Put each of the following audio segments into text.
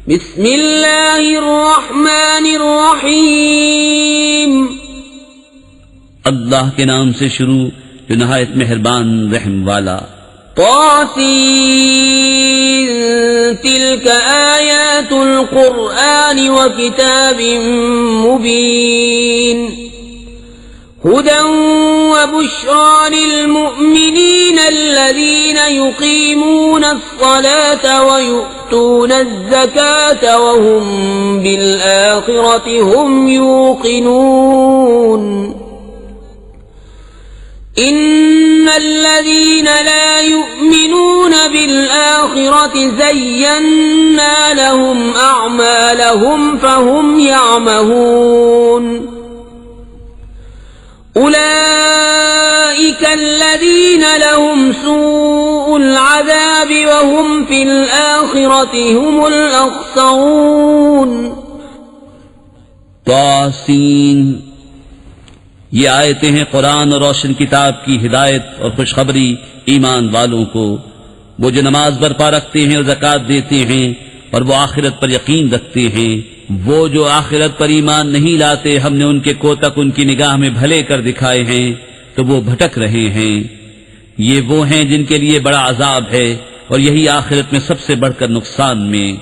बिस्मिल्लाहिर्रहमानिर्रहीम। अल्लाह के नाम से शुरू जो नहायत मेहरबान रहम वाला। तासीन तिल्क आयातुल कुरआन व किताबिम मुबीन हुदन व बुश्रा लिल मुमिनीन अल्लज़ीन युक़ीमून अस्सलात व यु'तून अज़्ज़कात व हुम बिल आखिरति हुम यूक़िनून। इन्नल्लज़ीन ला यु'मिनून बिल आखिरति ज़य्यन्ना लहुम अअमालहुम फहुम यअमहून। उलाइका अल्लज़ीन लहुम सूउल अज़ाबि व हुम फिल आखिरति हुमुल अख़्सरून। तासीन, ये आयतें हैं कुरान और रोशन किताब की हिदायत और खुशखबरी ईमान वालों को। वो जो नमाज बरपा रखते हैं और ज़कात देते हैं और वो आखिरत पर यकीन रखते हैं। वो जो आखिरत पर ईमान नहीं लाते, हमने उनके कोतक उनकी निगाह में भले कर दिखाए हैं तो वो भटक रहे हैं। ये वो हैं जिनके लिए बड़ा अजाब है और यही आखिरत में सबसे बढ़कर नुकसान में।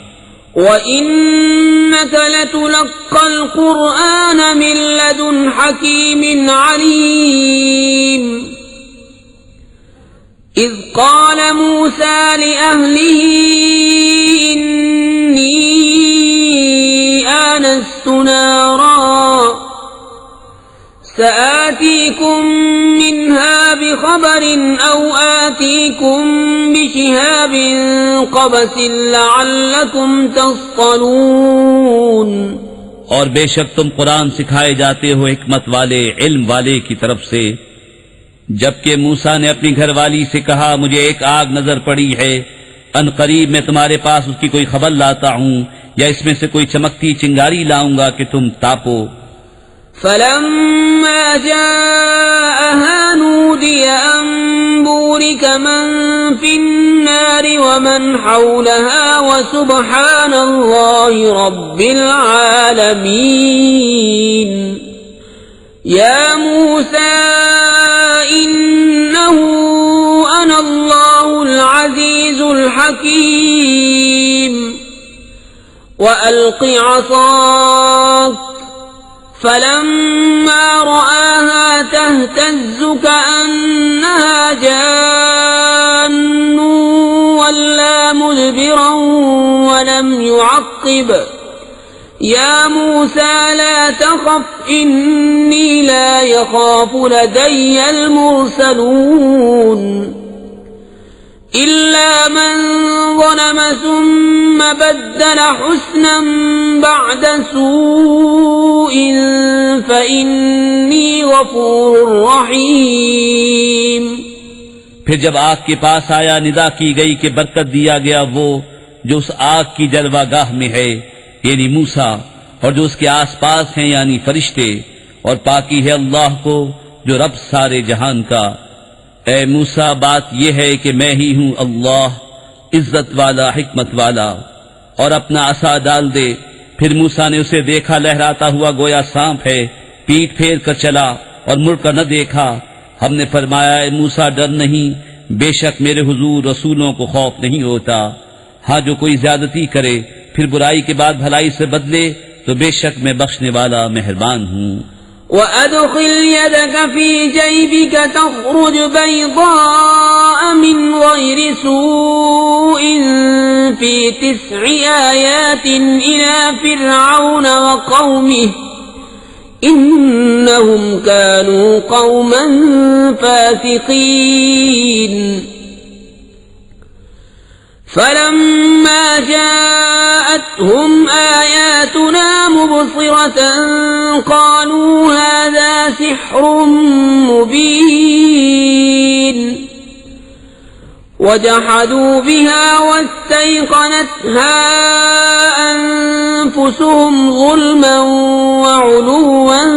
वइन्नक लतुलक्कल कुरआन मिन लदुन हकीमिन अलीम। इज़ क़ाल मूसा लिअहलिही इन्नी आनस्तु नारा सआतीकुम मिन्हा बिखबरिन औ आतीकुम बिशिहाबिन क़बसिन लअल्लकुम तस्क़लून। और बेशक तुम कुरान सिखाए जाते हो हिकमत वाले इल्म वाले की तरफ से। जबकि मूसा ने अपनी घरवाली से कहा, मुझे एक आग नजर पड़ी है, अनकरीब मैं तुम्हारे पास उसकी कोई खबर लाता हूँ या इसमें से कोई चमकती चिंगारी लाऊंगा कि तुम तापो। फलम्मा जाअहा नूदिया अन बूरिक मन फिन्नारि व मन हौलहा व सुब्हानल्लाहि रब्बिल आलमीन। या मूसा इन्नहु अनल्लाहुल अज़ीज़ुल हकीम व अलक़ि असाक। फलम्मा रआहा तहतज़्ज़ु कअन्नहा जान्नुन वल्ला मुदबिरन वलम युअक़्क़िब। या मूसा ला तख़फ़ इन्नी ला यख़ाफ़ु लदय्यल मुरसलून। इल्ला मन ज़लम सुम्मा बद्दल हुस्नन बअद सूइन फ़इन्नी गफ़ूरुर रहीम। फिर जब आग के पास आया, निदा की गई कि बरकत दिया गया वो जो उस आग की जलवागाह में है, यानी मूसा, और जो उसके आसपास हैं यानी फरिश्ते, और पाकी है अल्लाह को जो रब सारे जहान का। ए मूसा, बात यह है कि मैं ही हूं अल्लाह, इज्जत वाला हिकमत वाला, और अपना असा डाल दे। फिर मूसा ने उसे देखा लहराता हुआ गोया सांप है, पीठ फेर कर चला और मुड़कर न देखा। हमने फरमाया, ए मूसा डर नहीं, बेशक मेरे हुजूर रसूलों को खौफ नहीं होता। हाँ, जो कोई ज्यादती करे फिर बुराई के बाद भलाई से बदले तो बेशक मैं बख्शने वाला मेहरबान हूँ। वअदखिल यदक फी जैबिक तखरुज बैज़ाअ मिन गैरि सूइन फी 9 आयातिन इला फिरऔन व कौमिहि इन्नहुम कानू कौमन फासिकीन। फलम्मा जाअतहुम आयातुना मुबसिरतन क़ालू हाज़ा सिह्रुम मुबीन। वजहदू बिहा वस्तैक़नतहा अन्फुसुहुम ज़ुल्मन वउलुव्वन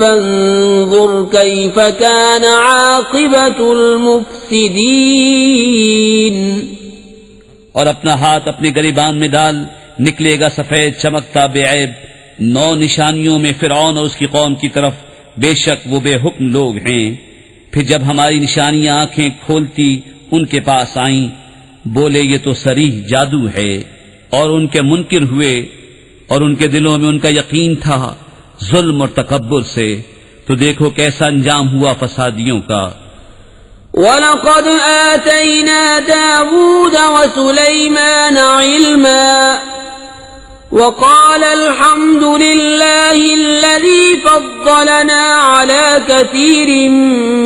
फंज़ुर कैफ़ कान आक़िबतुल मुफ़्सिदीन। और अपना हाथ अपने गिरबान में डाल, निकलेगा सफेद चमकता बेऐब 9 निशानियों में फिरौन और उसकी कौम की तरफ, बेशक वो बेहुक्म लोग हैं। फिर जब हमारी निशानियां आंखें खोलती उनके पास आईं, बोले ये तो सरीह जादू है, और उनके मुनकिर हुए और उनके दिलों में उनका यकीन था जुल्म और तकब्बुर से। तो देखो कैसा अंजाम हुआ फसादियों का। वलक़द आतैना दाऊद व सुलैमान इल्मा वक़ाल अल्हम्दुलिल्लाहि अल्लज़ी फ़द्दलना अला कसीरिन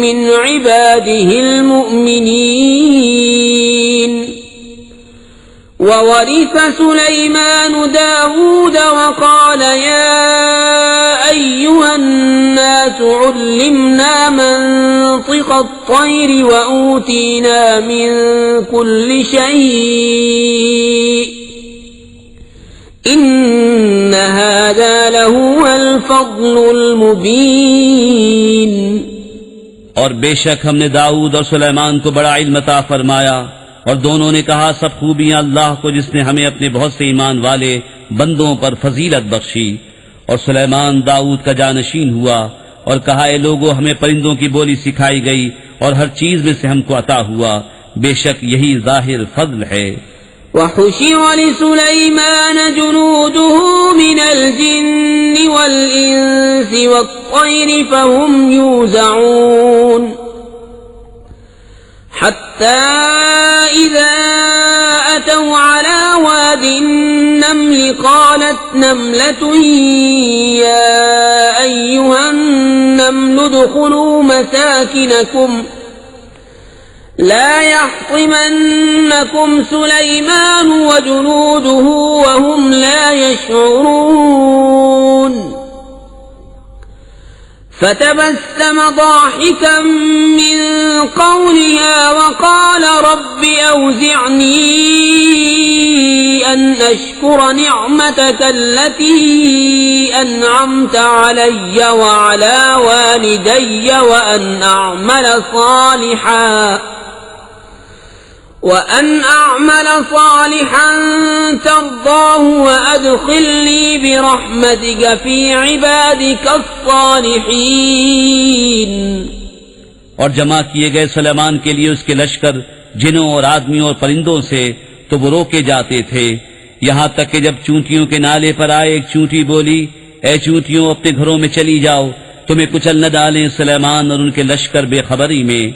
मिन इबादिहिल मुअमिनीन। ववरिस सुलैमान दाऊद वक़ाल या अय्युहन्नास उल्लिमना मंतिक़ अत्तैर वऊतीना मिन कुल्लि शै'इन इन्न हाज़ा लहुवल फ़ज़्लुल मुबीन। और बेशक हमने दाऊद और सुलेमान को बड़ा इल्म अता फरमाया, और दोनों ने कहा सब खूबियां अल्लाह को जिसने हमें अपने बहुत से ईमान वाले बंदों पर फजीलत बख्शी। और सुलेमान दाऊद का जानशीन हुआ और कहा ए लोगों, हमें परिंदों की बोली सिखाई गई और हर चीज में से हमको अता हुआ, बेशक यही जाहिर फضل है। वहुशिर लिसुलैमान जुनूदुहु मिनल जिन्नि वल इंसि वत्तैरि फहुम यूज़ऊन हत्ता इज़ा अतौ अला वादि النمل قالت نملة يا أيها النمل ادخلوا مساكنكم لا يحطمنكم سليمان وجنوده وهم لا يشعرون فتبسم ضاحكا من قولها وقال رب أوزعني أن أشكر نعمتك التي أنعمت علي وعلى والدي وأن أعمل صالحا ترضاه وأدخلني برحمتك في عبادك الصالحين। और जमा किए गए सुलेमान के लिए उसके लश्कर जिनों और आदमियों और परिंदों से तो वो रोके जाते थे, यहाँ तक कि जब चूंटियों के नाले पर आए एक चूंटी बोली, ए चूंटियों अपने घरों में चली जाओ, तुम्हें कुचल न डालें सुलेमान और उनके लश्कर बेखबरी में।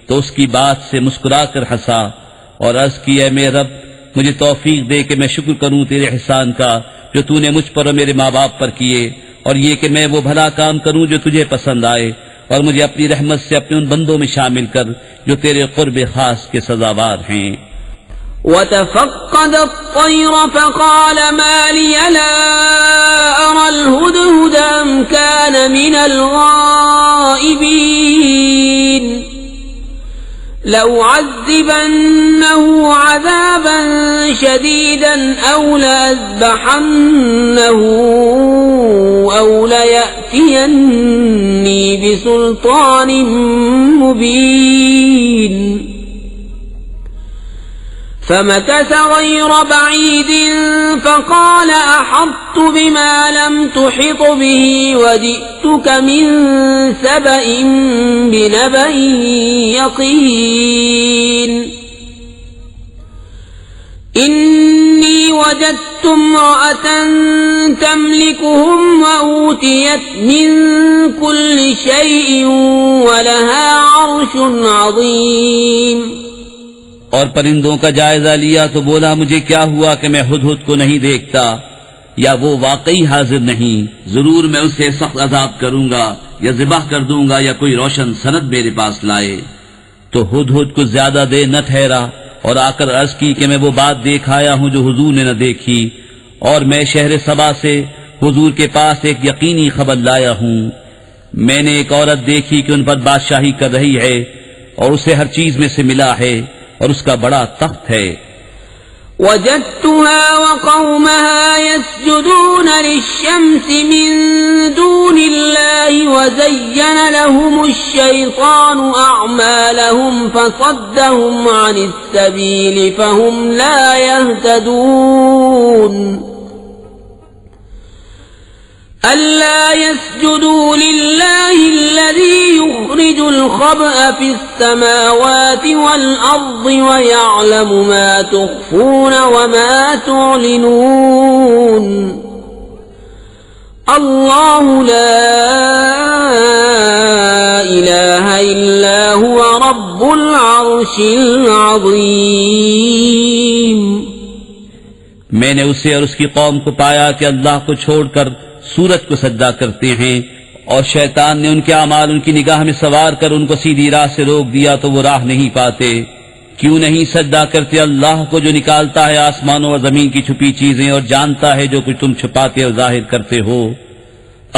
तो उसकी बात से मुस्कुराकर हंसा और अर्ज की, ए मेरे रब, मुझे तौफीक दे कि मैं शुक्र करूं तेरे एहसान का जो तूने मुझ पर और मेरे माँ बाप पर किए, और ये कि मैं वो भला काम करूं जो तुझे पसंद आए, और मुझे अपनी रहमत से अपने उन बंदों में शामिल कर जो तेरे कुर्ब खास के सजावार हैं। वतफ़क़्क़द अत्तैर फ़क़ाल मा लिय ला अरल हुदहुद अम कान मिनल गाइबीन लउअज़्ज़िबन्नहु अज़ाबन शदीदन औ लअज़बहन्नहु औ लयअतियन्नी बिसुल्तानिन मुबीन। فمكث غير بعيد فقال أحطت بما لم تحط به وجئتك من سبأ بنبأ يقين إني وجدت امرأة تملكهم وأوتيت من كل شيء ولها عرش عظيم। और परिंदों का जायजा लिया तो बोला, मुझे क्या हुआ कि मैं हुदहुद को नहीं देखता, या वो वाकई हाजिर नहीं, जरूर मैं उसे सख्त अजाब करूंगा या ज़िबाह कर दूंगा या कोई रोशन सनद मेरे पास लाए। तो हुदहुद कुछ ज्यादा देर न ठहरा और आकर अर्ज की कि मैं वो बात देख आया हूं जो हुजूर ने न देखी, और मैं शहर सबा से हुजूर के पास एक यकीनी खबर लाया हूं। मैंने एक औरत देखी कि उन पर बादशाही कर रही है और उसे हर चीज में से मिला है और उसका बड़ा तख्त है। वजदतु فرعونها وقومها يسجدون للشمس من دون الله وزين لهم الشيطان أعمالهم فصدهم عن السبيل فهم لا يهتدون ألا يسجدوا لله الذي يخرج الخبأ في السماوات والأرض ويعلم ما تخفون وما تعلنون الله لا إله إلا هو رب العرش العظيم मैंने उसे और उसकी कौम को पाया कि अल्लाह को छोड़कर सूरज को सजदा करते हैं और शैतान ने उनके अमाल उनकी निगाह में सवार कर उनको सीधी राह से रोक दिया तो वो राह नहीं पाते। क्यों नहीं सजदा करते अल्लाह को जो निकालता है आसमानों और जमीन की छुपी चीजें और जानता है जो कुछ तुम छुपाते और जाहिर करते हो।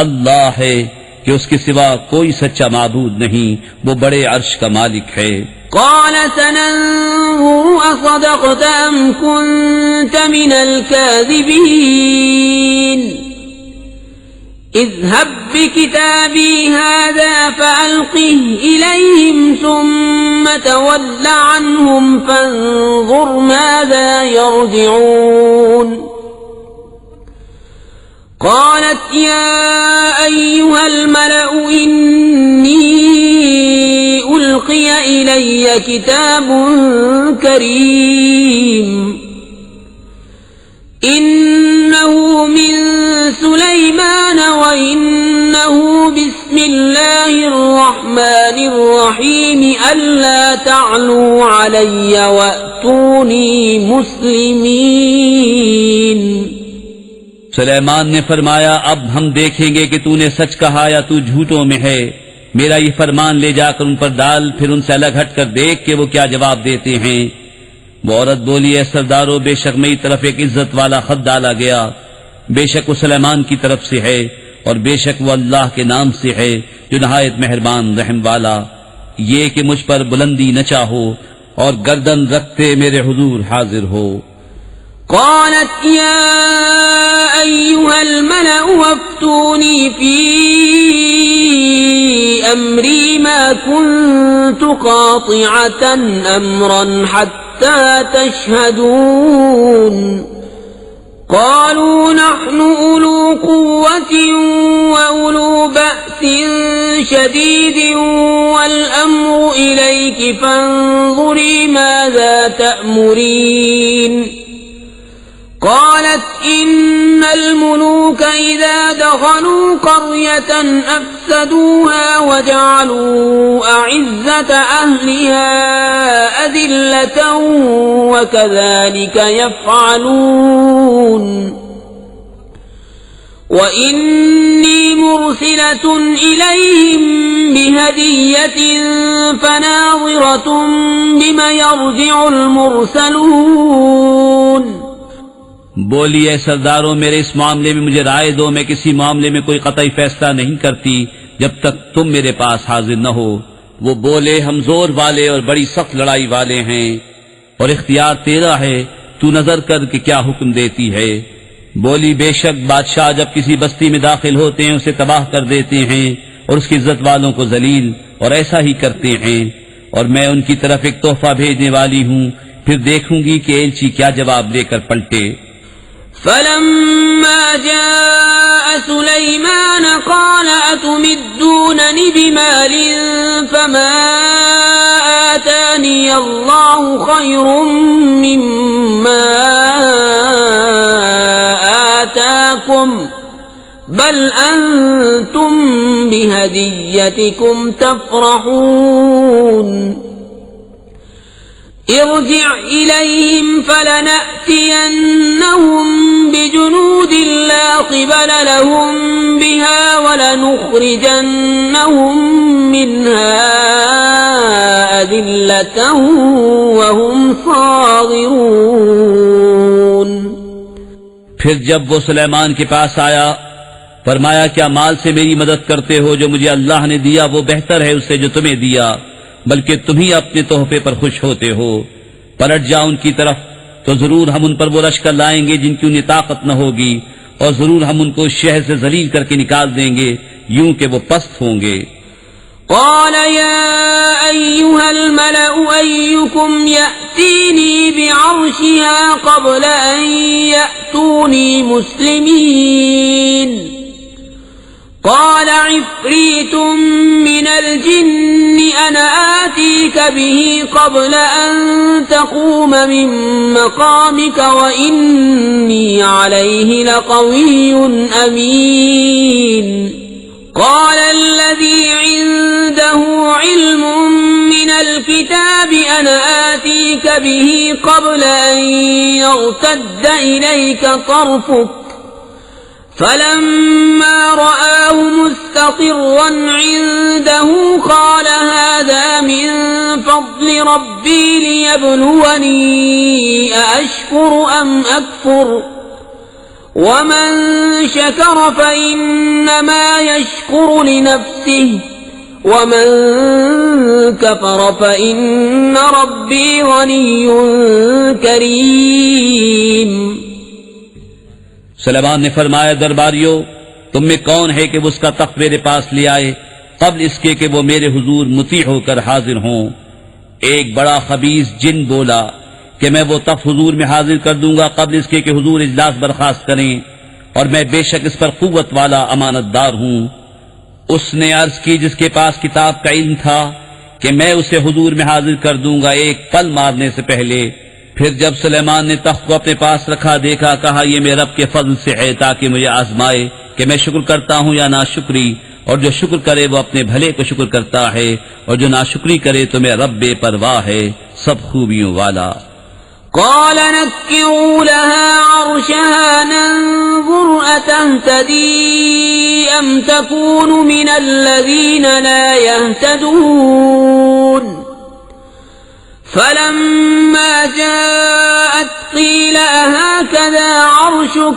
अल्लाह है कि उसके सिवा कोई सच्चा माबूद नहीं, वो बड़े अर्श का मालिक है। قال سننظر أصدقت أم كنت من الكاذبين اذهب بكتابي هذا فألقه إليهم ثم تول عنهم فانظر ماذا يرجعون قالت يا أيها الملأ إني ألقي إلي كتاب كريم إنه من سليمان وإنه بسم الله الرحمن الرحيم ألا تعلوا علي وأتوني مسلمين सुलेमान ने फरमाया, अब हम देखेंगे कि तूने सच कहा या तू झूठों में है। मेरा ये फरमान ले जाकर उन पर डाल, फिर उनसे अलग हटकर देख कि वो क्या जवाब देते हैं। वो औरत बोली, है सरदारों, बेशक मेरी तरफ एक इज्जत वाला खत डाला गया, बेशक वो सुलेमान की तरफ से है और बेशक वो अल्लाह के नाम से है जो नहायत मेहरबान रहम वाला। ये कि मुझ पर बुलंदी न चाहो और गर्दन रखते मेरे हुजूर हाजिर हो। قالت يا أيها الملأ وافتوني في أمري ما كنت قاطعة أمرا حتى تشهدون قالوا نحن أولو قوة وأولو بأس شديد والأمر إليك فانظري ماذا تأمرين قالت إن الملوك إذا دخلوا قرية أفسدوها وجعلوا أعزة أهلها أذلة وكذلك يفعلون وإني مرسلة إليهم بهدية فناظرة بما يرجع المرسلون बोली, है सरदारों, मेरे इस मामले में मुझे राय दो। मैं किसी मामले में कोई कतई फैसला नहीं करती जब तक तुम मेरे पास हाजिर न हो। वो बोले, हम जोर वाले और बड़ी सख्त लड़ाई वाले हैं और इख्तियार तेरा है, तू नजर कर कि क्या हुक्म देती है। बोली, बेशक बादशाह जब किसी बस्ती में दाखिल होते हैं उसे तबाह कर देते हैं और उसकी इज्जत वालों को जलील, और ऐसा ही करते हैं। और मैं उनकी तरफ एक तोहफा भेजने वाली हूँ, फिर देखूंगी कि एलची क्या जवाब लेकर पलटे। فلما جاء سليمان قال أتمدونني بمال فما آتاني الله خير مما آتاكم بل أنتم بهديتكم تفرحون ارجع إليهم فلنأتينهم بجنود لا قبل لهم بها ولنخرجنهم منها أذلة وهم صاغرون फिर जब वो सुलेमान के पास आया, फरमाया, क्या माल से मेरी मदद करते हो? जो मुझे अल्लाह ने दिया वो बेहतर है उससे जो तुम्हें दिया, बल्कि तुम ही अपने तोहफे पर खुश होते हो। पलट जाओ उनकी तरफ तो जरूर हम उन पर वो लश्कर लाएंगे जिनकी उन्हें ताकत न होगी, और जरूर हम उनको उस शहर से जलील करके निकाल देंगे यूं कि वो पस्त होंगे। قال يا أيها الملأ أيكم يأتيني بعرشها قبل أن يأتوني مسلمين قال عفريت من الجن أنا آتيك به قبل أن تقوم من مقامك وإني عليه لقوي أمين قال الذي عنده علم من الكتاب أنا آتيك به قبل أن يرتد إليك طرفك فلما رآه مستقرا عنده قال هذا من فضل ربي ليبلوني أأشكر أم أكفر ومن شكر فإنما يشكر لنفسه ومن كفر فإن ربي غني كريم। सुलेमान ने फरमाया, दरबारियों, तुम में कौन है कि वो उसका तख्त मेरे पास ले आए कब्ल इसके कि वो मेरे हुजूर मुती होकर हाजिर हों। एक बड़ा खबीस जिन बोला कि मैं वो तख्त हुजूर में हाजिर कर दूंगा कब्ल इसके कि हुजूर इजलास बर्खास्त करें, और मैं बेशक इस पर कुव्वत वाला अमानतदार हूं। उसने अर्ज की जिसके पास किताब का इल्म था कि मैं उसे हुजूर में हाजिर कर दूंगा एक पल मारने से पहले। फिर जब सुलेमान ने तख्त को अपने पास रखा देखा, कहा यह मेरे रब के फजल से है ताकि मुझे आजमाए कि मैं शुक्र करता हूं या नाशुक्री, और जो शुक्र करे वो अपने भले को शुक्र करता है, और जो नाशुक्री करे तो मैं रब बेपरवाह है, सब खूबियों वाला। قال نكروا لها عرشها ننظر أتهتدي أم تكون من الذين لا يهتدون فلما جاءت قيل أهكذا عرشك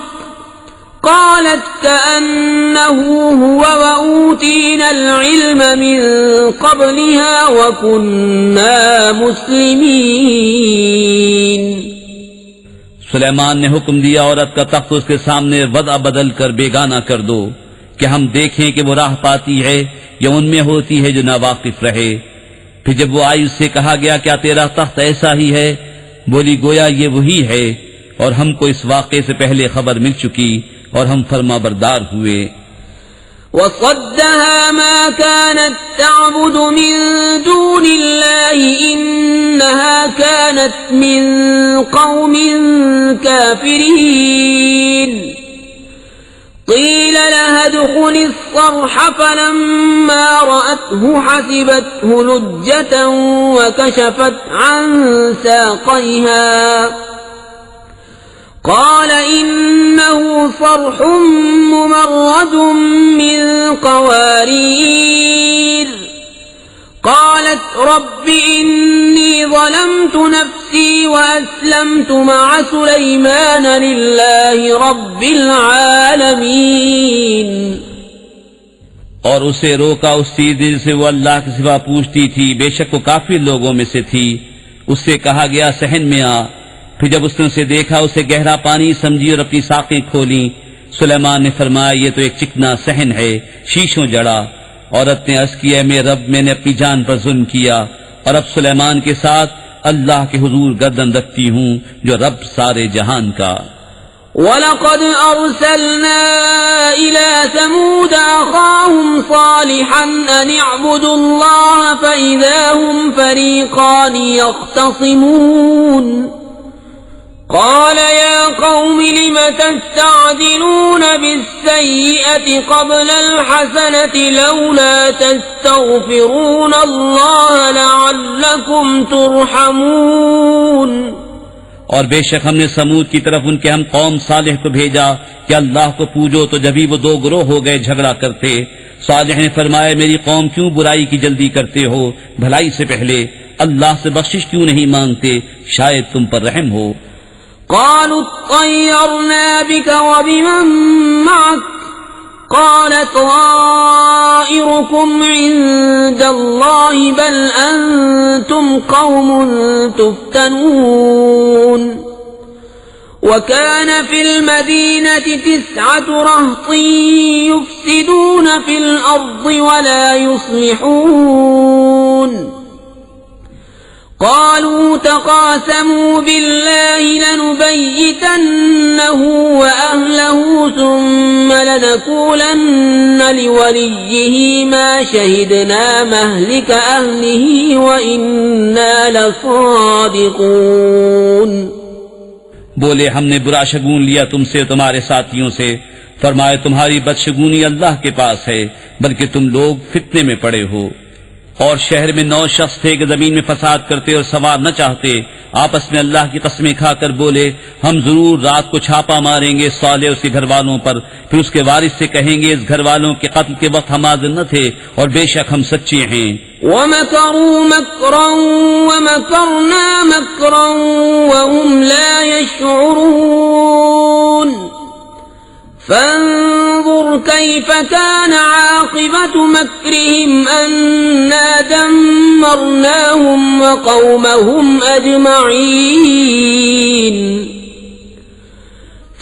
قالت كأنه هو وأوتينا العلم من قبلها وكنا مسلمين। सुलेमान ने हुक्म दिया, औरत का तख्त उसके सामने वदा बदल कर बेगाना कर दो कि हम देखें कि वो राह पाती है या उनमें होती है जो नावाकिफ रहे। फिर जब वो आई उससे कहा गया, क्या तेरा तख्त ऐसा ही है? बोली, गोया ये वही है, और हमको इस वाक़े से पहले खबर मिल चुकी और हम फरमाबरदार हुए। وصدها ما كانت تعبد من دون الله إنها كانت من قوم كافرين قيل لها ادخل الصرح فلما رأته حسبته لجة وكشفت عن ساقيها قال إنه صرح ممرد من قوارير قالت رب إني ظلمت نفسي وأسلمت مع سليمان لله رب العالمين। और उसे रोका उस चीज से वो अल्लाह के सिवा पूछती थी, बेशक वो काफिर लोगों में से थी। उससे कहा गया सहन में आ। फिर जब उसने उसे देखा उसे गहरा पानी समझी और अपनी साखें खोली। सुलेमान ने फरमाया, ये तो एक चिकना सहन है, शीशों जड़ा। औरत ने अर्ज किया, मेरे रब, मैंने अपनी जान पर जुल्म किया और अब सुलेमान के साथ अल्लाह के हुजूर गर्दन रखती हूँ जो रब सारे जहान का। वलक़द अर्सलना इला समूद अख़ाहुम सालिहन अन इअ्बुदुल्लाह फ़इज़ा हुम फ़रीक़ान यख़्तसिमून قال يا قوم لم تستعجلون بالسيئة قبل الحسنة لولا تستغفرون الله لعلكم ترحمون। और बेशक हमने समूद की तरफ उनके हम कौम सालिह को भेजा कि अल्लाह को पूजो, तो जब ही वो दो गिरोह हो गए झगड़ा करते। सालिह ने फरमाया, मेरी कौम क्यों बुराई की जल्दी करते हो, भलाई से पहले अल्लाह से बख्शिश क्यों नहीं मांगते, शायद तुम पर रहम हो। قالوا اطيرنا بك وبمن معك قال طائركم عند الله بل أنتم قوم تفتنون وكان في المدينة 9 رهط يفسدون في الأرض ولا يصلحون قالوا تقاسموا بالله لنبيتنه وأهله ثم لنقولن لوليه ما شهدنا مهلك أهله وإنا لصادقون। बोले हमने बुरा शगुन लिया तुमसे तुम्हारे साथियों से। फरमाए तुम्हारी बदशगुनी अल्लाह के पास है, बल्कि तुम लोग फितने में पड़े हो। और शहर में 9 शख्स थे कि जमीन में फसाद करते और सवार न चाहते। आपस में अल्लाह की कस्में खाकर बोले हम जरूर रात को छापा मारेंगे साले उसके घर वालों पर। फिर उसके वारिस से कहेंगे इस घर वालों के कत्ल के वक्त हम हाजिर न थे और बेशक हम सच्चे हैं। वमकरू मकरन वमकरना मकरन वहुम ला यशऊरून फंजुर कैफ कान आक़िबतु मकरिहिम अन्ना दम्मरनाहुम वक़ौमहुम अजमईन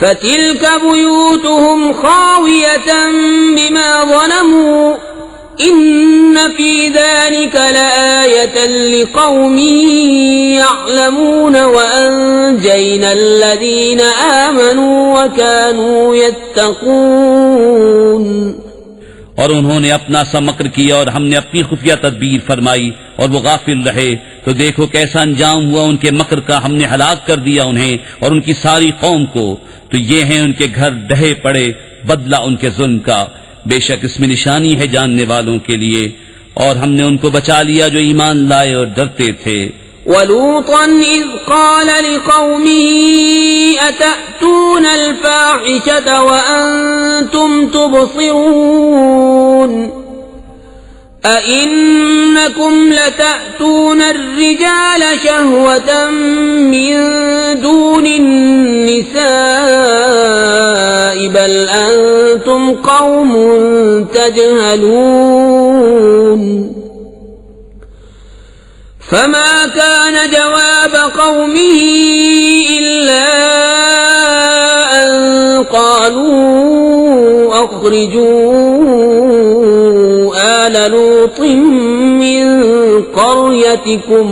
फतिल्क बुयूतुहुम खावियतन बिमा ज़लमू इन्न फी ज़ालिक लआयतन लिक़ौमिन यअलमून वअंजयना अल्लज़ीना आमनू वकानू यत्तक़ून। और उन्होंने अपना सा मक्र किया और हमने अपनी खुफिया तदबीर फरमाई और वो गाफिल रहे, तो देखो कैसा अंजाम हुआ उनके मक्र का। हमने हलाक कर दिया उन्हें और उनकी सारी कौम को। तो ये हैं उनके घर ढहे पड़े, बदला उनके जुल्म का। बेशक इसमें निशानी है जानने वालों के लिए। और हमने उनको बचा लिया जो ईमान लाए और डरते थे। वलूतन इज़ क़ाल लिक़ौमिही अतअतून अल-फ़ाहिशत वअन्तुम तुबसिरून अइन्नकुम लतअतून अर्रिजाल शहवतन मिन दूनिन निसाइ बल अंतुम क़ौमुन तजहलून। फमा कान जवाब क़ौमिही इल्ला अन क़ालू अख़रिजू आल लूतिन मिन क़र्यतिकुम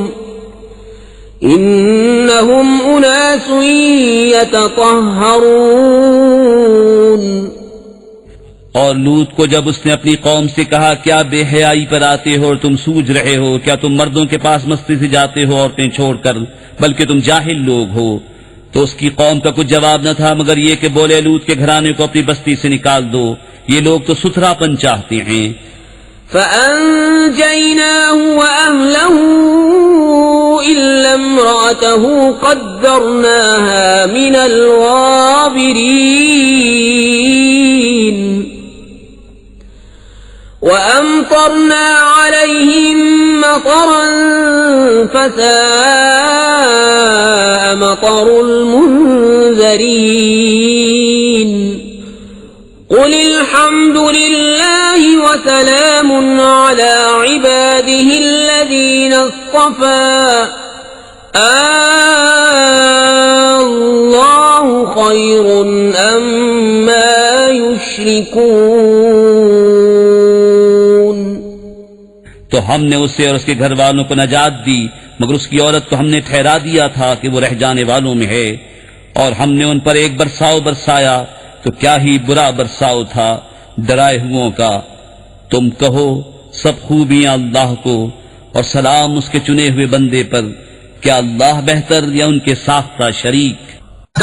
इन्नहुम उनासुन यततहरून। और लूत को जब उसने अपनी कौम से कहा क्या बेहयाई पर आते हो और तुम सूझ रहे हो, क्या तुम मर्दों के पास मस्ती से जाते हो औरतें छोड़कर, बल्कि तुम जाहिल लोग हो। तो उसकी कौम का कुछ जवाब न था मगर ये कि बोले लूत के घराने को अपनी बस्ती से निकाल दो, ये लोग तो सुथरापन चाहते हैं। फ़अंजयनाहु वअहलहु इल्ला इम्रअतहु क़द्दरनाहा मिनल गाबिरीन वअमतरना अलैहिम मतरन फसाअ मतरुल मुनज़रीन। क़ुल अल्हम्दुलिल्लाहि वसलामुन अला इबादिहि अल्लज़ीना इस्तफ़ा अल्लाहु खैरुन अम्मा युश्रिकून। तो हमने उसे और उसके घर वालों को नजात दी, मगर उसकी औरत को हमने ठहरा दिया था कि वो रह जाने वालों में है। और हमने उन पर एक बरसाव बरसाया, तो क्या ही बुरा बरसाव था डराए हुओं का। तुम कहो सब खूबियां अल्लाह को और सलाम उसके चुने हुए बंदे पर। क्या अल्लाह बेहतर या उनके साख्ता शरीक?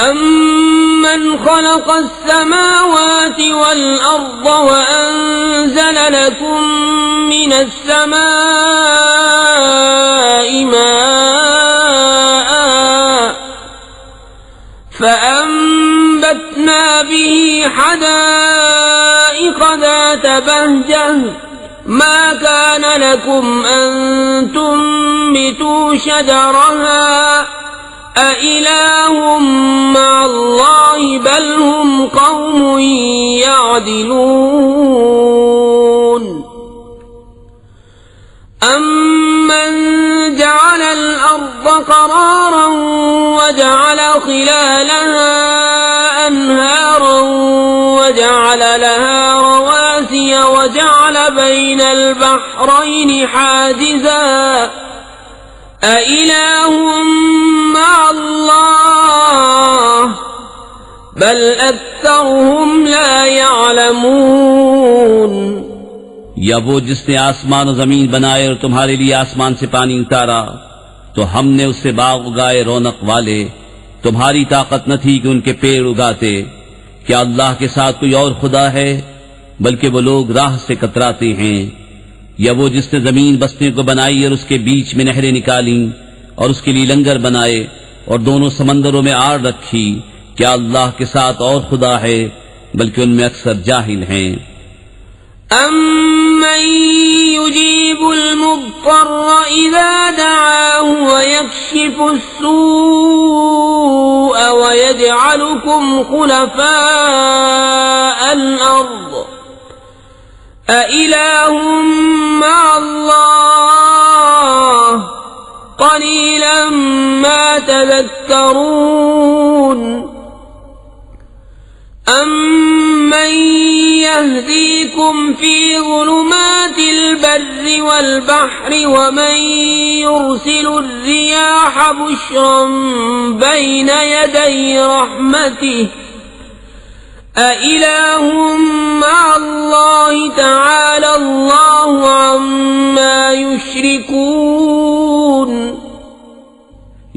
अम्मन खलक़स समावाति वल अर्ज़ वअन्ज़ल लकुम मिनस समाइ माअन फअन्बतना बिही हदाइक़ ज़ात बहजह मा कान लकुम अन तुंबितू शजरहा अइलाहुम मअल्लाहि बल हुम क़ौमुन यअदिलून। अम्मन जअल अल-अर्ज़ क़रारन वजअल खिलालहा البحرين حاجزا أإله مع الله بل أكثرهم لا يعلمون। या वो जिसने आसमान और जमीन बनाए और तुम्हारे लिए आसमान से पानी उतारा तो हमने उससे बाग उगाए रौनक वाले, तुम्हारी ताकत न थी कि उनके पेड़ उगाते। क्या अल्लाह के साथ कोई और खुदा है? बल्कि वो लोग राह से कतराते हैं। या वो जिसने जमीन बसने को बनाई और उसके बीच में नहरें निकाली और उसके लिए लंगर बनाए और दोनों समंदरों में आड़ रखी, क्या अल्लाह के साथ और खुदा है? बल्कि उनमें अक्सर जाहिल हैं। أَمَّن يُجِيبُ الْمُضْطَرَّ إِذَا دَعَاهُ وَيَكْشِفُ السُّوءَ وَيَجْعَلُكُمْ خُلَفَاءَ الْأَرْضِ أَإِلَٰهٌ مَّعَ اللَّهِ قَلِيلًا مَّا تَذَكَّرُونَ أَمَّن يَهْدِيكُمْ فِي ظُلُمَاتِ الْبَرِّ وَالْبَحْرِ وَمَن يُرْسِلُ الرِّيَاحَ بُشْرًا بَيْنَ يَدَيْ رَحْمَتِهِ أَإِلَٰهٌ مَّعَ اللَّهِ تَعَالَى اللَّهُ عَمَّا يُشْرِكُونَ।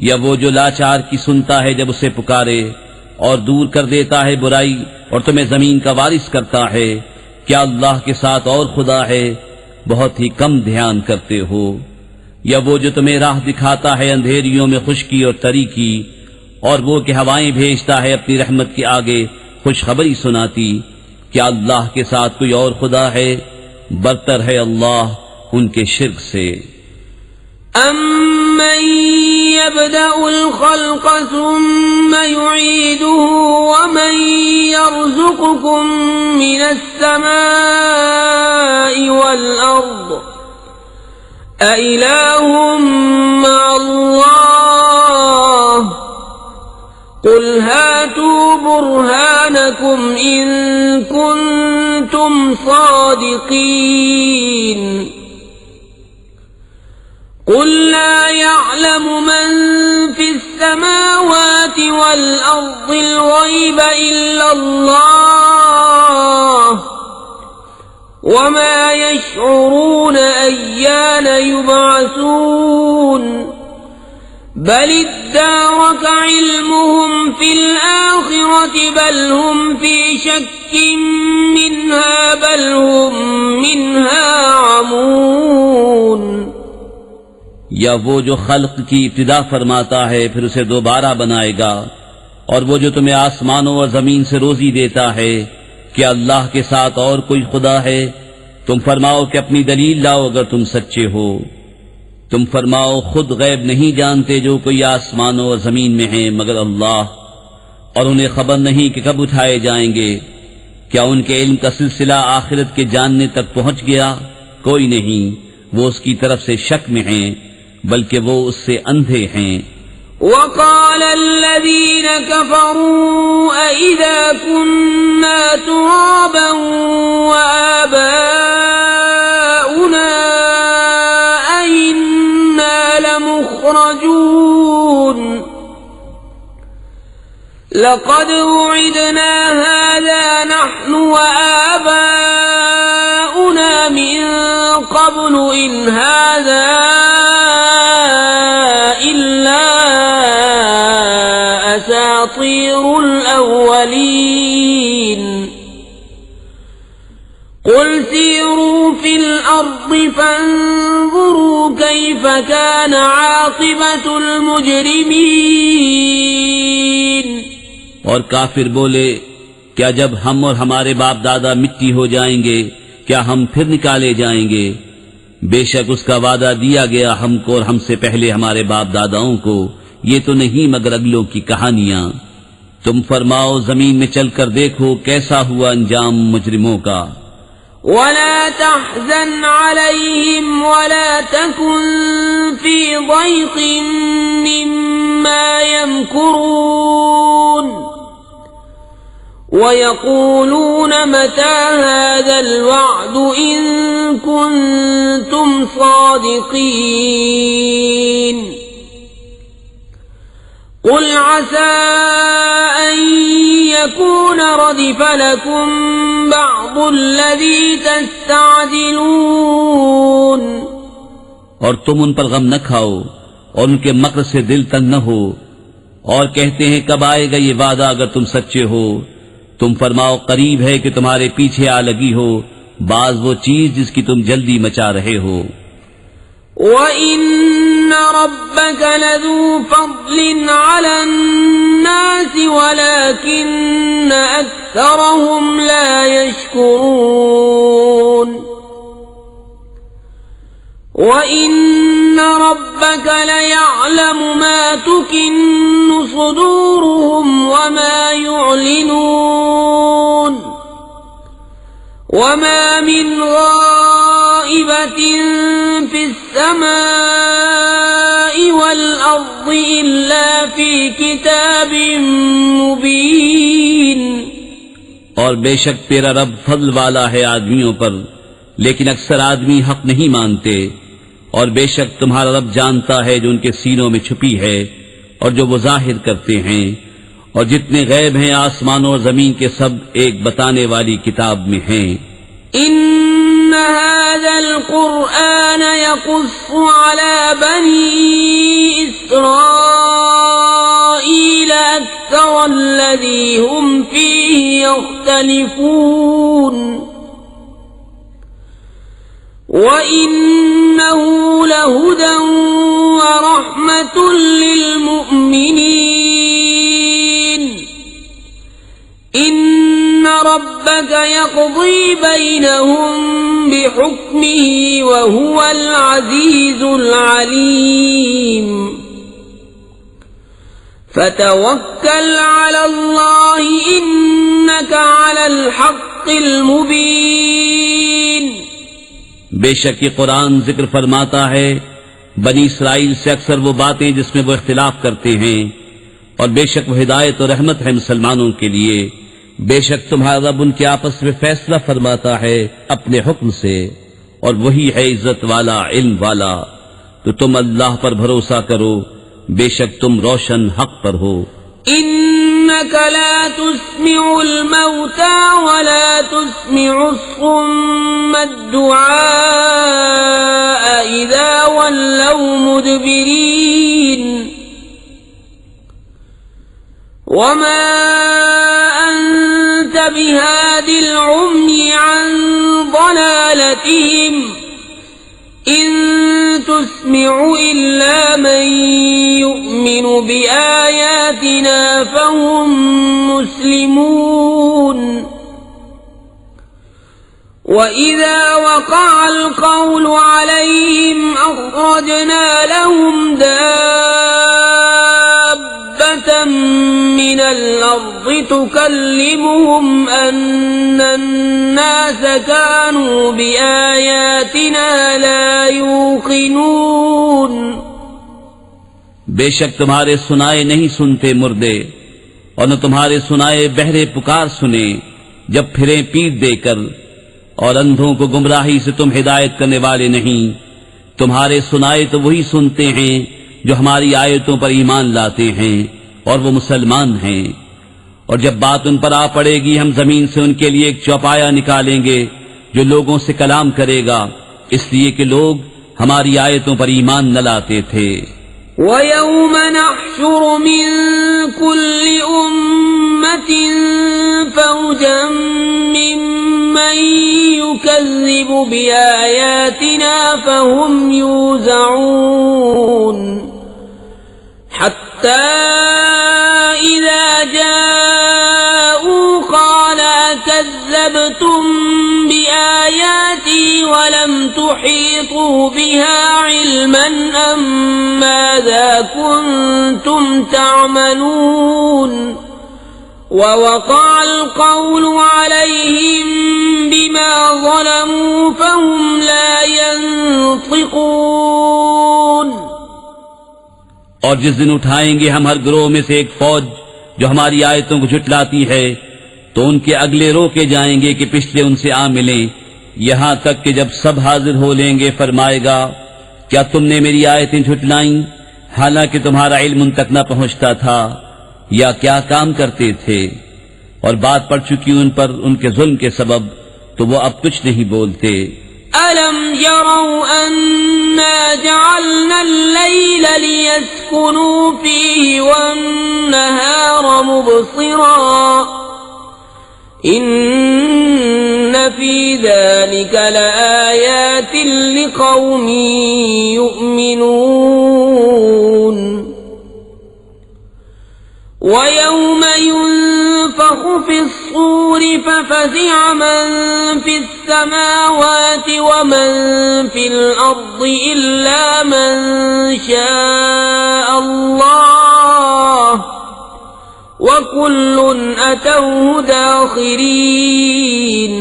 या वो जो लाचार की सुनता है जब उसे पुकारे और दूर कर देता है बुराई और तुम्हें जमीन का वारिस करता है, क्या अल्लाह के साथ और खुदा है? बहुत ही कम ध्यान करते हो। या वो जो तुम्हें राह दिखाता है अंधेरियों में खुशकी और तरी की, और वो कि हवाएं भेजता है अपनी रहमत के आगे खुशखबरी सुनाती, क्या अल्लाह के साथ कोई और खुदा है? बरतर है अल्लाह उनके शिर्क से। أَمَّن يَبْدَأُ الْخَلْقَ ثُمَّ يُعِيدُهُ وَمَن يَرْزُقُكُم مِّنَ السَّمَاءِ وَالْأَرْضِ أَإِلَٰهٌ مَّعَ اللَّهِ قُلْ هَاتُوا بُرْهَانَكُمْ إِن كُنتُمْ صَادِقِينَ قُل لَّا يَعْلَمُ مَن فِي السَّمَاوَاتِ وَالْأَرْضِ الْغَيْبَ إِلَّا اللَّهُ وَمَا يَشْعُرُونَ أَيَّانَ يُبْعَثُونَ بَلِ ادَّارَكَ عِلْمُهُمْ فِي الْآخِرَةِ بَلْ هُمْ فِي شَكٍّ مِّنْهَا بَلْ هُمْ مِنْهَا عَمُونَ। या वो जो खल्क की इब्तिदा फरमाता है फिर उसे दोबारा बनाएगा, और वो जो तुम्हें आसमानों और जमीन से रोजी देता है, क्या अल्लाह के साथ और कोई खुदा है? तुम फरमाओ कि अपनी दलील लाओ अगर तुम सच्चे हो। तुम फरमाओ खुद गैब नहीं जानते जो कोई आसमानों और जमीन में है मगर अल्लाह, और उन्हें खबर नहीं कि कब उठाए जाएंगे। क्या उनके इल्म का सिलसिला आखिरत के जानने तक पहुंच गया? कोई नहीं, वो उसकी तरफ से शक में हैं, बल्कि वो उससे अंधे हैं। وقال الذين كفروا أئذا كنا ترابا وآباؤنا أئنا لمخرجون لقد وعدنا هذا نحن وآباؤنا من قبل إن هذا أساطير الأولين قل سيروا في الأرض فانظروا كيف كان عاقبة المجرمين। और काफिर बोले, क्या जब हम और हमारे बाप दादा मिट्टी हो जाएंगे क्या हम फिर निकाले जाएंगे? बेशक उसका वादा दिया गया हमको और हमसे पहले हमारे बाप दादाओं को, ये तो नहीं मगर अगलों की कहानियां। तुम फरमाओ जमीन में चलकर देखो कैसा हुआ अंजाम मुजरिमों का। वला तहज़न अलैहिम वला तकुन फी ضيक़िन मिम्मा यमकुरून ويقولون متى هذا الوعد إن كنتم صادقين قل عسى أن يكون ردف لكم بعض الذي تستعجلون और तुम उन पर गम न खाओ और उनके मक्र से दिल तंग न हो और कहते हैं कब आएगा ये वादा अगर तुम सच्चे हो। तुम फरमाओ करीब है कि तुम्हारे पीछे आ लगी हो बाज वो चीज जिसकी तुम जल्दी मचा रहे हो। وَإِنَّ رَبَّكَ لَذُو فَضْلٍ عَلَى النَّاسِ وَلَكِنَّ أَكْثَرَهُمْ لَا يَشْكُرُونَ وَإِنَّ رَبَّكَ لَيَعْلَمُ مَا تُكِنُّ صُدُورُهُمْ وَمَا يُعْلِنُونَ وَمَا مِنْ غَائِبَةٍ فِي السَّمَاءِ وَالْأَرْضِ إِلَّا فِي كِتَابٍ مُبِينٍ और बेशक तेरा रब फضल वाला है आदमियों पर लेकिन अक्सर आदमी हक नहीं मानते। और बेशक तुम्हारा रब जानता है जो उनके सीनों में छुपी है और जो वो जाहिर करते हैं। और जितने गैब हैं आसमानों और जमीन के सब एक बताने वाली किताब में हैं। إن هذا القرآن يقص على بني إسرائيل أكثر الذي هم فيه يختلفون وإنه لهدى ورحمة للمؤمنين إن ربك يقضي بينهم بحكمه وهو العزيز العليم فتوكل على الله إنك على الحق المبين बेशक ये कुरान जिक्र फरमाता है बनी इसराइल से अक्सर वो बातें जिसमें वो इख्तिलाफ करते हैं और बेशक वो हिदायत और रहमत है मुसलमानों के लिए। बेशक तुम्हारा रब उनके आपस में फैसला फरमाता है अपने हुक्म से और वही है इज्जत वाला इल्म वाला। तो तुम अल्लाह पर भरोसा करो बेशक तुम रोशन हक पर हो। إنك لا تسمع الموتى ولا تسمع الصم الدعاء إذا ولوا مدبرين وما أنت بهاد العمي عن ضلالتهم إن تسمع إلا من يؤمن بآياتنا فهم مسلمون وإذا وقع القول عليهم أخرجنا لهم دابة من الأرض تكلمهم أن الناس كانوا بآياتنا لا يوقنون बेशक तुम्हारे सुनाए नहीं सुनते मुर्दे और न तुम्हारे सुनाए बहरे पुकार सुने जब फिरे पीठ देकर और अंधों को गुमराही से तुम हिदायत करने वाले नहीं। तुम्हारे सुनाए तो वही सुनते हैं जो हमारी आयतों पर ईमान लाते हैं और वो मुसलमान हैं। और जब बात उन पर आ पड़ेगी हम जमीन से उनके लिए एक चौपाया निकालेंगे जो लोगों से कलाम करेगा इसलिए कि लोग हमारी आयतों पर ईमान न लाते थे। وَيَوْمَ نَحْشُرُ مِنْ كُلِّ أُمَّةٍ فَوْجًا مِّمَّنْ يُكَذِّبُ بِآيَاتِنَا فَهُمْ يُوزَعُونَ حَتَّى إِذَا جَاءُوا قَالَ أَكَذَّبْتُمْ بِآيَاتِي وَلَمْ تُحِيطُوا بِهَا عِلْمًا أَمْ ماذا كنتم تعملون ووقع القول عليهم بما ظلموا فهم لا ينطقون और जिस दिन उठाएंगे हम हर गिरोह में से एक फौज जो हमारी आयतों को झुटलाती है तो उनके अगले रोके जाएंगे कि पिछले उनसे आ मिलें, यहां तक कि जब सब हाजिर हो लेंगे फरमाएगा, क्या तुमने मेरी आयतें झुटलाईं हालांकि तुम्हारा इल्म उन तक न पहुंचता था, या क्या काम करते थे? और बात पड़ चुकी उन पर उनके जुल्म के सबब, तो वो अब कुछ नहीं बोलते। अलम यरौ अन्ना जअलना अल-लैल लियस्कुनू फीहि वन-नहारा मुबसिरा इन्न फी ज़ालिका लआयातिन लिक़ौमिन यु'मिनून वयौम युनफ़ख़ फ़िस्सूर फ़फ़ज़िअ मन फ़िस्समावाति वमन फ़िल-अर्ज़ि इल्ला मन शाअ अल्लाह वकुल्लुन अतौहु दाख़िरीन।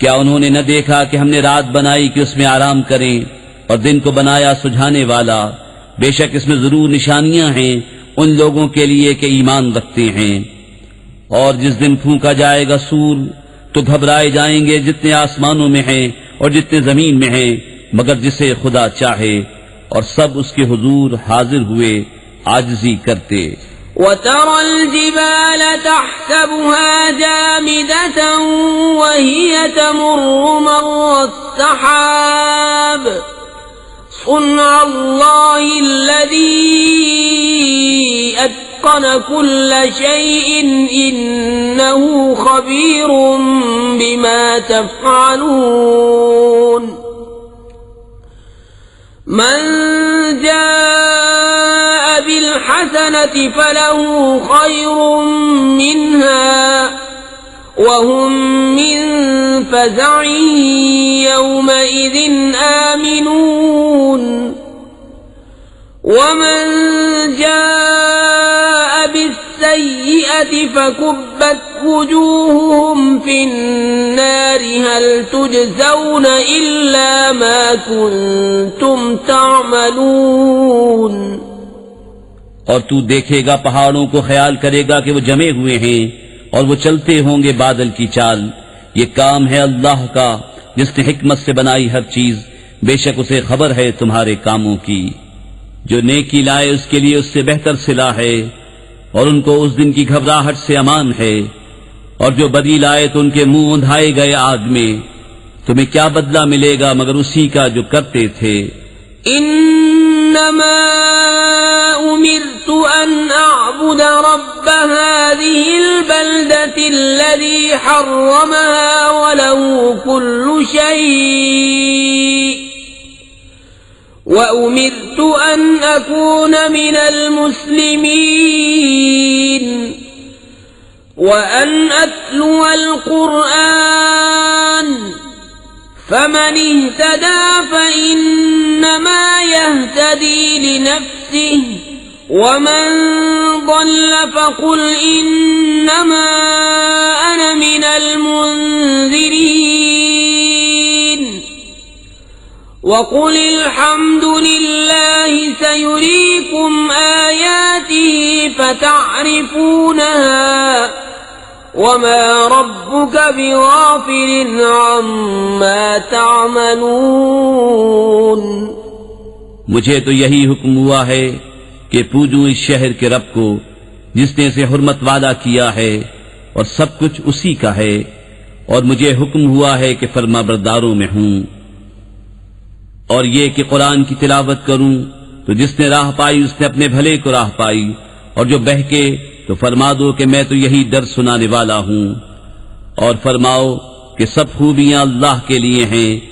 क्या उन्होंने न देखा कि हमने रात बनाई कि उसमें आराम करें और दिन को बनाया सुझाने वाला? बेशक इसमें जरूर निशानियां हैं उन लोगों के लिए कि ईमान रखते हैं। और जिस दिन फूंका जाएगा सूर, तो घबराए जाएंगे जितने आसमानों में हैं और जितने जमीन में हैं, मगर जिसे खुदा चाहे, और सब उसके हुजूर हाजिर हुए आजिज़ी करते। वतरल जिबाल तहसबुहा जामिदतन वहिय तमुर्रु मर्रस-सहाब सुन्नअल्लाहि अल्लज़ी अत्क़न कुल्ल शैइन इन्नहु ख़बीरुम बिमा तफ़अलून। मन जाअ बिल-हसनति फलहु खैरुम मिन्हा वहुम मिन फ़ज़अइन यौमइज़िन आमिनून वमन जाअ बिस्सय्यिअति फकुब्बत वुजूहुहुम फिन्नार हल तुजज़ौन इल्ला मा कुन्तुम तअमलून। और तू देखेगा पहाड़ों को, ख्याल करेगा कि वो जमे हुए हैं और वो चलते होंगे बादल की चाल। ये काम है अल्लाह का जिसने हिकमत से बनाई हर चीज, बेशक उसे खबर है तुम्हारे कामों की। जो नेकी लाए उसके लिए उससे बेहतर सिला है, और उनको उस दिन की घबराहट से अमान है। और जो बदी लाए तो उनके मुंह उंधाए गए आग में। तुम्हें क्या बदला मिलेगा मगर उसी का जो करते थे। इन्नमा उमिरतु अन अअबुद रब्ब हाज़िहिल बल्दति अल्लज़ी हर्रमहा वलहु कुल्लु शै'इन व उमिरतु अन अकून मिनल मुस्लिमीन व अन अत्लुअल क़ुरआन फमन इहतदा फइन्नमा यहतदी लिनफ्सिहि वमन ضل फकुल इन्नमा अना मिनल मुन्ज़िरीन वकुल अल्हम्दुलिल्लाहि सयुरीकुम आयातिहि फतअरिफूनहा वमा रब्बुक बिगाफिलिन अम्मा तअमलून। मुझे तो यही हुक्म हुआ है कि पूजूं इस शहर के रब को जिसने इसे हुर्मत वाला किया है, और सब कुछ उसी का है। और मुझे हुक्म हुआ है कि फरमाबरदारों में हूं। और ये कि कुरान की तिलावत करूं, तो जिसने राह पाई उसने अपने भले को राह पाई, और जो बहके तो फरमा दो कि मैं तो यही डर सुनाने वाला हूं। और फरमाओ कि सब खूबियां अल्लाह के लिए हैं,